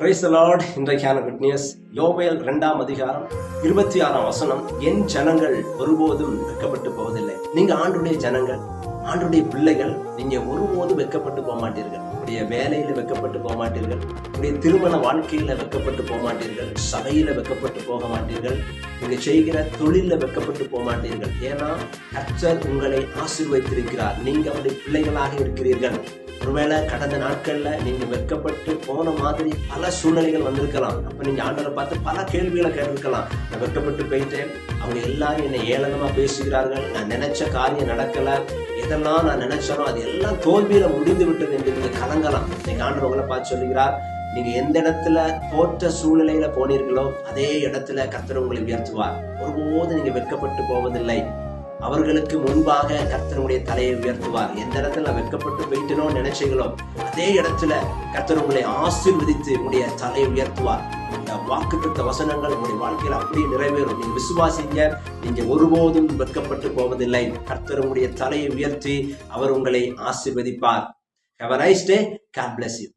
Praise the Lord. இன்றைக்கான good news யோவேல் 2ஆம் அதிகாரம் 26ஆம் வசனம். என் ஜனங்கள் ஒருபோதும் வெட்கப்பட்டு போவதில்லை. நீங்க ஆண்டுடைய ஜனங்கள், ஆண்டுடைய பிள்ளைகள். நீங்க ஒருபோதும் வெட்கப்பட்டு போக மாட்டீர்கள். உடைய வேலையில வெட்கப்பட்டு போக மாட்டீர்கள். உடைய திருமண வாழ்க்கையில வெட்கப்பட்டு போக மாட்டீர்கள். சபையில வெட்கப்பட்டு போக மாட்டீர்கள். நீங்க செய்கிற தொழில வெட்கப்பட்டு போக மாட்டீர்கள். ஏன்னா கர்த்தர் உங்களை ஆசீர்வதித்திருக்கிறார். நீங்க அவருடைய பிள்ளைகளாக இருக்கிறீர்கள். ஒருவேளை கடந்த நாட்கள்ல நீங்க வெட்கப்பட்டு போன மாதிரி பல சூழ்நிலைகள் வந்திருக்கலாம். அப்ப நீங்க ஆண்டவரை பார்த்து பல கேள்விகளை கேட்டிருக்கலாம். நான் வெட்கப்பட்டு போயிட்டேன், அவங்க எல்லாரும் என்னை ஏளனமா பேசுகிறார்கள், நான் நினைச்ச காரியம் நடக்கல, எதெல்லாம் நான் நினைச்சனோ அது எல்லாம் தோல்வியில முடிந்து விட்டது என்று நீங்க கலங்கலாம். நீங்க ஆண்டவர் உங்களை பார்த்து சொல்லுகிறார், நீங்க எந்த இடத்துல தோற்ற சூழ்நிலையில போனீர்களோ அதே இடத்துல கர்த்தர் உங்களை உயர்த்துவார். ஒருபோது நீங்க வெட்கப்பட்டு போவதில்லை. அவர்களுக்கு முன்பாக கர்த்தருடைய தலையை உயர்த்துவார். எந்த இடத்துல வெட்கப்பட்டு போயிட்டனோ நினைச்சீங்களோ அதே இடத்துல கர்த்தர் உங்களை ஆசீர்வதித்து உங்களுடைய தலையை உயர்த்துவார். இந்த வாக்குத்தத்த வசனங்கள் உங்களுடைய வாழ்க்கையில் அப்படியே நிறைவேறும். நீங்க விசுவாசிங்க. நீங்க ஒருபோதும் வெட்கப்பட்டு போவதில்லை. கர்த்தர் உங்களுடைய தலையை உயர்த்தி அவர் உங்களை ஆசீர்வதிப்பார். Have a nice day. God bless you.